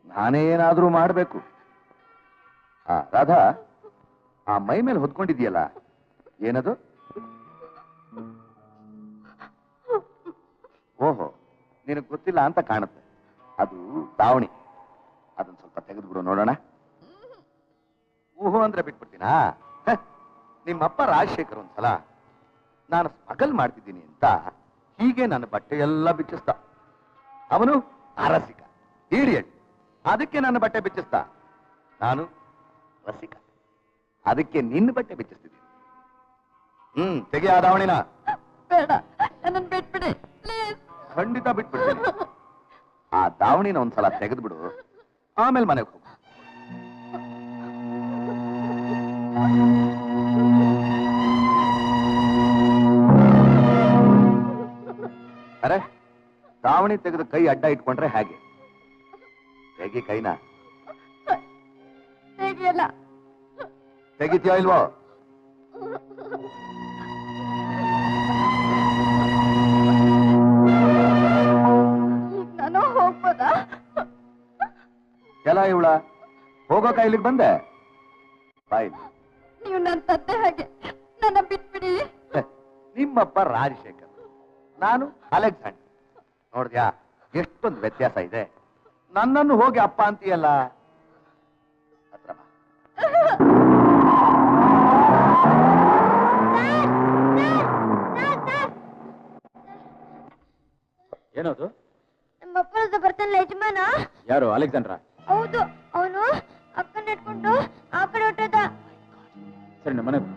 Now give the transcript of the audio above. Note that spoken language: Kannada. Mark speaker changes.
Speaker 1: ನಾನೇ ಏನಾದ್ರೂ ಮಾಡ್ಬೇಕು. ರಾಧಾ, ಆ ಮೈ ಮೇಲೆ ಹೊತ್ಕೊಂಡಿದ್ಯಲ್ಲ, ಏನದು? ಓಹೋ, ನಿನಗೆ ಗೊತ್ತಿಲ್ಲ ಅಂತ ಕಾಣುತ್ತೆ. ಅದು ದಾವಣಿ. ಅದನ್ನ ಸ್ವಲ್ಪ ತೆಗೆದುಬಿಡು ನೋಡೋಣ. ಓಹೋ ಅಂದ್ರೆ ಬಿಟ್ಬಿಡ್ತೀನಾ? ನಿಮ್ಮಪ್ಪ ರಾಜಶೇಖರ್ ಒಂದ್ಸಲ ನಾನು ಸ್ಮಗಲ್ ಮಾಡ್ತಿದ್ದೀನಿ ಅಂತ ಹೀಗೆ ನನ್ನ ಬಟ್ಟೆ ಎಲ್ಲ ಬಿಚ್ಚಿಸ್ತ. ಅವನು ಅರಸಿಕ, ಇಡಿಯಟ್. ಅದಕ್ಕೆ ನನ್ನ ಬಟ್ಟೆ ಬಿಚ್ಚಿಸ್ತ. ನಾನು ರಸಿಕ, ಅದಕ್ಕೆ ನಿನ್ನ ಬಟ್ಟೆ ಬಿಚ್ಚಿಸ್ತಿದ್ದೀನಿ. ತೆಗೆಯ ದಾವಣಿನ.
Speaker 2: ಬೇಡ, ನನ್ನನ್ನು ಬಿಟ್ಬಿಡಿ ಪ್ಲೀಸ್.
Speaker 1: ಖಂಡಿತ ಬಿಟ್ಬಿಡ್ತೀನಿ. ಆ ದಾವಣಿನ ಒಂದ್ಸಲ ತೆಗೆದ್ಬಿಡು, ಆಮೇಲೆ ಮನೆಗೆ ಹೋಗು. ಅರೆ, ದಾವಣಿ ತೆಗೆದು ಕೈ ಅಡ್ಡ ಇಟ್ಕೊಂಡ್ರೆ ಹೇಗೆ? ಹೇಗೆ ಕೈನ?
Speaker 2: ಹೇಗಿಲ್ಲ.
Speaker 1: ತೆಗಿತೀಯೋ ಇಲ್ವೋ?
Speaker 2: ನಾನು ಹೋಗ್ಬೋದಾ?
Speaker 1: ಎಲ್ಲ ಇವಳ ಹೋಗೋ ಕೈಲಿಗೆ ಬಂದೆ. ಬಾಯ್.
Speaker 2: ನೀವು ನನ್ನ ತಂದೆ ಹಾಗೆ, ನನ್ನ ಬಿಟ್ಬಿಡಿ.
Speaker 1: ನಿಮ್ಮಪ್ಪ ರಾಜಶೇಖರ್, ನಾನು ಅಲೆಕ್ಸಾಂಡರ್. ನೋಡ್ದ್ಯಾ ಎಷ್ಟೊಂದು ವ್ಯತ್ಯಾಸ ಇದೆ. ನನ್ನನ್ನು ಹೋಗಿ ಅಪ್ಪ ಅಂತೀಯಲ್ಲ. ಹತ್ರ ಬಾ.
Speaker 3: ಏನದು?
Speaker 2: ನಮ್ಮಪ್ಪ ಬರ್ತಾನಲ್ಲ ಯಜಮಾನ.
Speaker 3: ಯಾರು? ಅಲೆಕ್ಸಾಂಡ್ರ?
Speaker 2: ಹೌದು, ಅವನು ಅಕ್ಕನ ಇಟ್ಕೊಂಡು ಆ ಕಡೆ ಹೊಟ್ಟದ.
Speaker 3: ಸರಿ, ನಮ್ಮ ಮನೆಗೆ